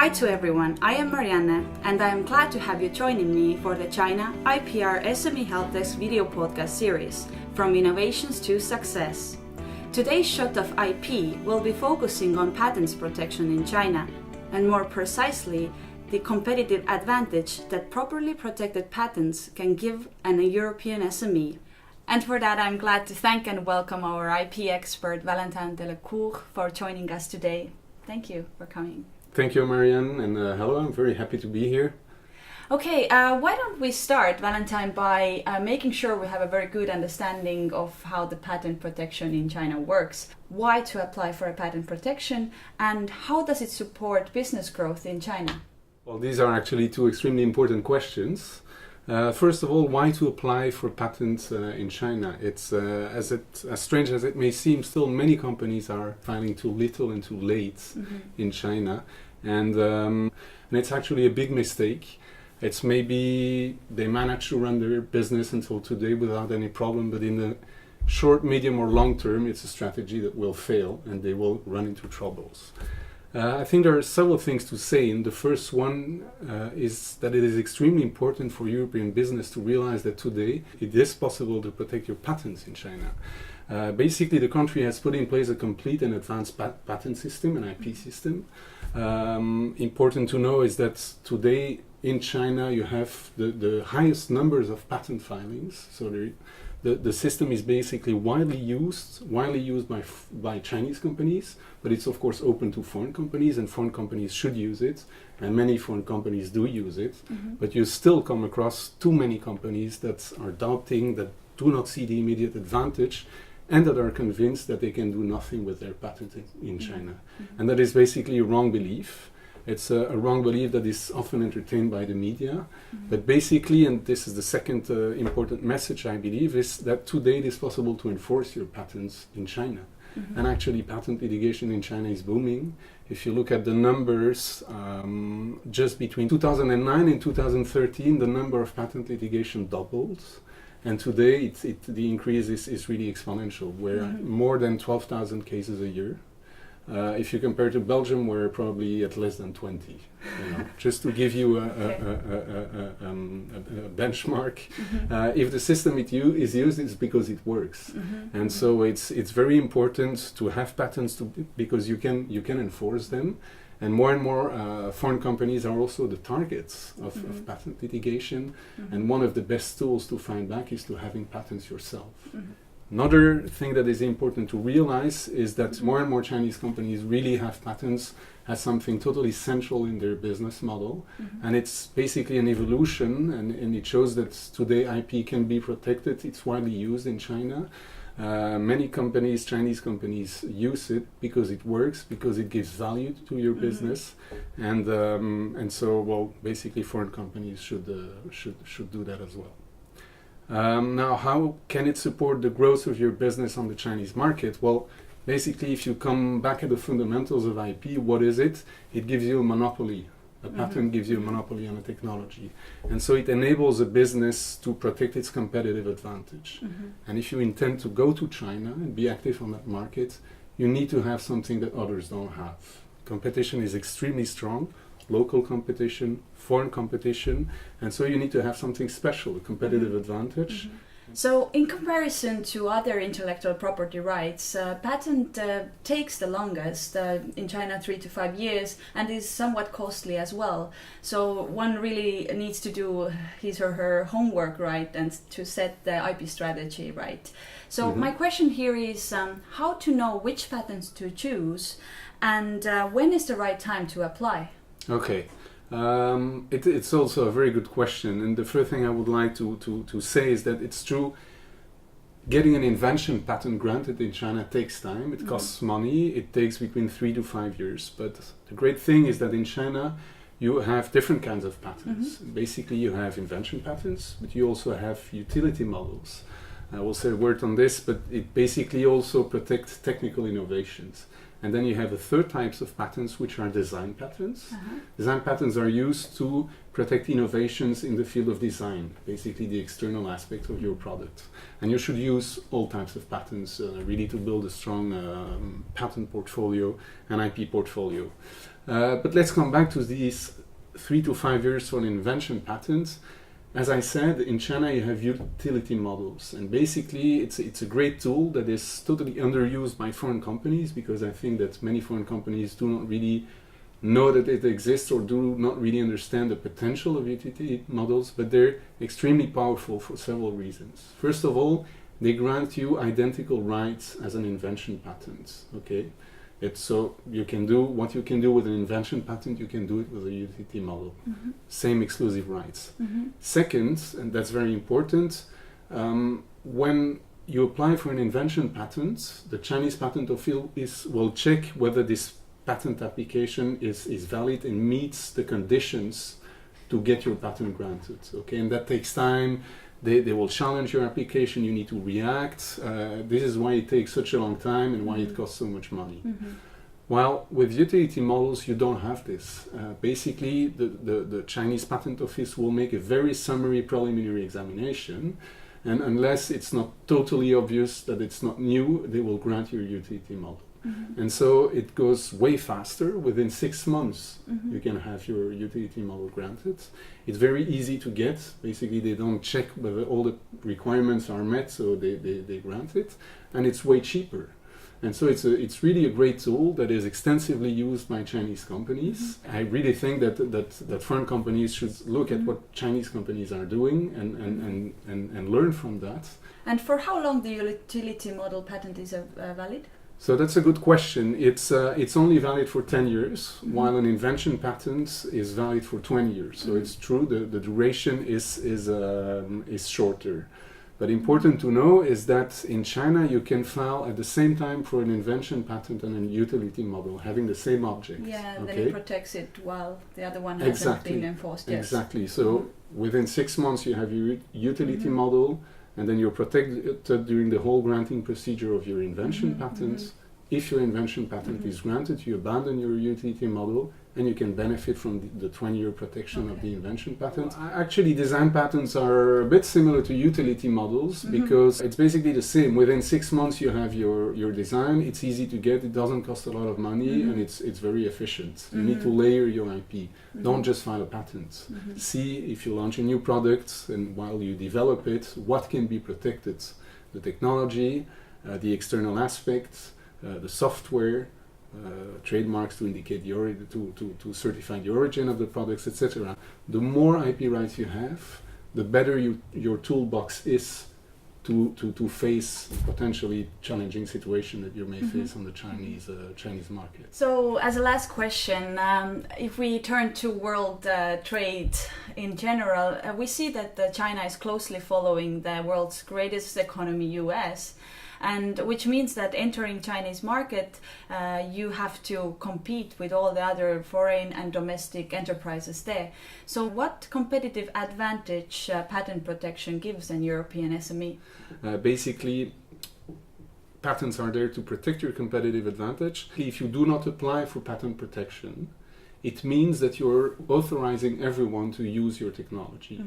Hi to everyone, I am Marianne and I am glad to have you joining me for the China IPR SME Helpdesk video podcast series, From Innovations to Success. Today's shot of IP will be focusing on patents protection in China, and more precisely, the competitive advantage that properly protected patents can give an European SME. And for that, I'm glad to thank and welcome our IP expert, Valentin De Le Court, for joining us today. Thank you for coming. Thank you, Marianne, and hello, I'm very happy to be here. Okay, why don't we start, Valentine, by making sure we have a very good understanding of how the patent protection in China works, why to apply for a patent protection, and how does it support business growth in China? Well, these are actually two extremely important questions. First of all, why to apply for patents in China? It's as strange as it may seem, still many companies are filing too little and too late in China, and it's actually a big mistake. It's maybe they managed to run their business until today without any problem, but in the short, medium, or long term, it's a strategy that will fail and they will run into troubles. I think there are several things to say, and the first one is that it is extremely important for European business to realize that today it is possible to protect your patents in China. Basically, the country has put in place a complete and advanced patent system, an IP system. Important to know is that today in China you have the highest numbers of patent filings, so the system is basically widely used by Chinese companies, but it's of course open to foreign companies, and foreign companies should use it, and many foreign companies do use it, but you still come across too many companies that are doubting, that do not see the immediate advantage, and that are convinced that they can do nothing with their patent in China. And that is basically a wrong belief. It's a wrong belief that is often entertained by the media. But basically, and this is the second important message I believe, is that today it is possible to enforce your patents in China. And actually patent litigation in China is booming. If you look at the numbers, just between 2009 and 2013, the number of patent litigation doubled. And today the increase is really exponential. We're more than 12,000 cases a year. If you compare to Belgium, we're probably at less than 20. Just to give you a benchmark, if the system is used, it's because it works, and so it's very important to have patents because you can enforce them, and more foreign companies are also the targets of patent litigation, and one of the best tools to find back is to having patents yourself. Another thing that is important to realize is that more and more Chinese companies really have patents as something totally central in their business model. And it's basically an evolution, and it shows that today IP can be protected. It's widely used in China. Many companies, Chinese companies, use it because it works, because it gives value to your business. And so, well, basically foreign companies should do that as well. Now, how can it support the growth of your business on the Chinese market? Well, basically, if you come back at the fundamentals of IP, what is it? It gives you a monopoly. A patent gives you a monopoly on a technology. And so it enables a business to protect its competitive advantage. And if you intend to go to China and be active on that market, you need to have something that others don't have. Competition is extremely strong. Local competition, foreign competition, and so you need to have something special, a competitive advantage. So in comparison to other intellectual property rights, patent takes the longest, in China 3 to 5 years, and is somewhat costly as well. So one really needs to do his or her homework right and to set the IP strategy right. So my question here is how to know which patents to choose, and when is the right time to apply? Okay, it's also a very good question, and the first thing I would like to say is that it's true, getting an invention patent granted in China takes time, it costs money, it takes between 3 to 5 years, but the great thing is that in China you have different kinds of patents. Basically you have invention patents, but you also have utility models. I will say a word on this, but it basically also protects technical innovations. And then you have the third types of patents, which are design patents. Design patents are used to protect innovations in the field of design, basically the external aspect of your product. And you should use all types of patents really to build a strong patent portfolio and IP portfolio. But let's come back to these 3 to 5 years for an invention patent. As I said, in China you have utility models, and basically it's a great tool that is totally underused by foreign companies, because I think that many foreign companies do not really know that it exists or do not really understand the potential of utility models, but they're extremely powerful for several reasons. First of all, they grant you identical rights as an invention patent, okay? So you can do what you can do with an invention patent, you can do it with a utility model. Same exclusive rights. Second, and that's very important, when you apply for an invention patent, the Chinese patent office will check whether this patent application is valid and meets the conditions to get your patent granted. Okay, and that takes time. They will challenge your application, you need to react. This is why it takes such a long time and why it costs so much money. While with utility models, you don't have this. Basically, the Chinese patent office will make a very summary preliminary examination, and unless it's not totally obvious that it's not new, they will grant your utility model. And so it goes way faster. Within 6 months, you can have your utility model granted. It's very easy to get. Basically, they don't check whether all the requirements are met, so they grant it. And it's way cheaper. And so it's really a great tool that is extensively used by Chinese companies. I really think that foreign companies should look at what Chinese companies are doing and learn from that. And for how long the utility model patent is valid? So that's a good question. It's only valid for 10 years, while an invention patent is valid for 20 years. So it's true, the duration is shorter. But important to know is that in China you can file at the same time for an invention patent and a utility model, having the same object. Yeah, okay? Then it protects it while the other one hasn't been enforced yet. Exactly. So within 6 months you have your utility model, and then you're protected during the whole granting procedure of your invention patent. If your invention patent is granted, you abandon your utility model and you can benefit from the 20-year protection of the invention patent. Actually, design patents are a bit similar to utility models because it's basically the same. Within 6 months you have your design, it's easy to get, it doesn't cost a lot of money, and it's very efficient. You need to layer your IP. Don't just file a patent. See if you launch a new product, and while you develop it, what can be protected. The technology, the external aspects, the software, trademarks to indicate the to certify the origin of the products, etc. The more IP rights you have, the better your toolbox is to face potentially challenging situation that you may face on the Chinese market. So, as a last question, if we turn to world trade in general, we see that China is closely following the world's greatest economy, US. And which means that entering Chinese market, you have to compete with all the other foreign and domestic enterprises there. So what competitive advantage patent protection gives an European SME? Basically, patents are there to protect your competitive advantage. If you do not apply for patent protection, it means that you're authorizing everyone to use your technology.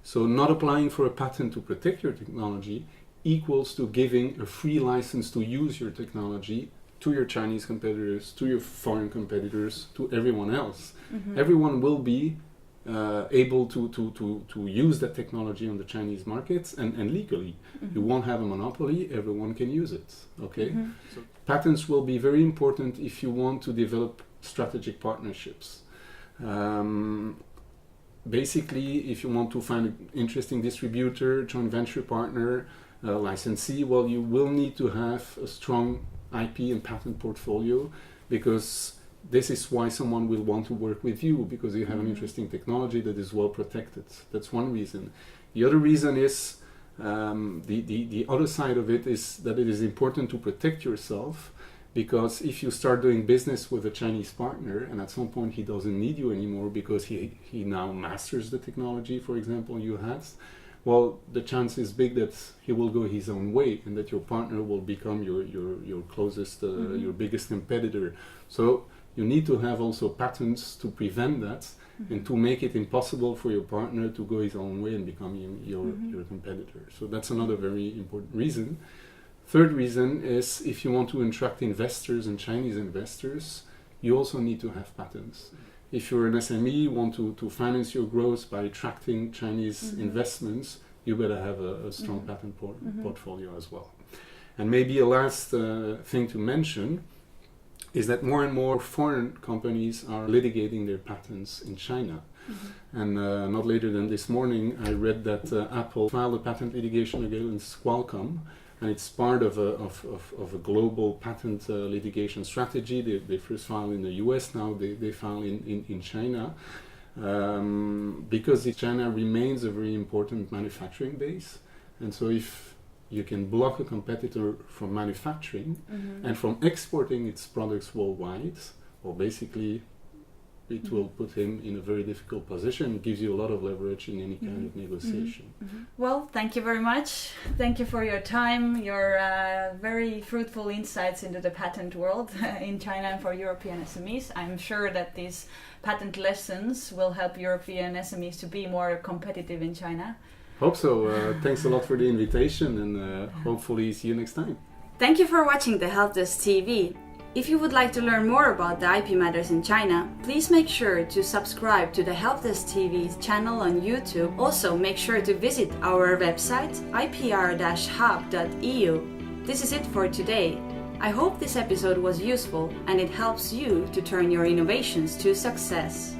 So not applying for a patent to protect your technology equals to giving a free license to use your technology to your Chinese competitors, to your foreign competitors, to everyone else. Everyone will be able to use that technology on the Chinese markets and legally. You won't have a monopoly, everyone can use it. Okay? So patents will be very important if you want to develop strategic partnerships. Basically, if you want to find an interesting distributor, joint venture partner, licensee, well, you will need to have a strong IP and patent portfolio, because this is why someone will want to work with you, because you have an interesting technology that is well protected. That's one reason. The other reason is the other side of it is that it is important to protect yourself, because if you start doing business with a Chinese partner and at some point he doesn't need you anymore because he now masters the technology, for example, you had, well, the chance is big that he will go his own way and that your partner will become your closest, your biggest competitor. So you need to have also patents to prevent that and to make it impossible for your partner to go his own way and become your competitor. So that's another very important reason. Third reason is if you want to attract investors and Chinese investors, you also need to have patents. If you're an SME, you want to finance your growth by attracting Chinese investments, you better have a strong patent portfolio as well. And maybe a last thing to mention is that more and more foreign companies are litigating their patents in China. And not later than this morning, I read that Apple filed a patent litigation against Qualcomm, and it's part of a global patent litigation strategy. They first filed in the US, now they file in China, because China remains a very important manufacturing base. And so if you can block a competitor from manufacturing and from exporting its products worldwide, well, basically it will put him in a very difficult position. It gives you a lot of leverage in any kind of negotiation. Well, thank you very much. Thank you for your time, your very fruitful insights into the patent world in China and for European SMEs. I'm sure that these patent lessons will help European SMEs to be more competitive in China. Hope so. Thanks a lot for the invitation, and hopefully see you next time. Thank you for watching the Helpdesk TV. If you would like to learn more about the IP matters in China, please make sure to subscribe to the Helpdesk TV channel on YouTube. Also, make sure to visit our website ipr-hub.eu. This is it for today. I hope this episode was useful and it helps you to turn your innovations to success.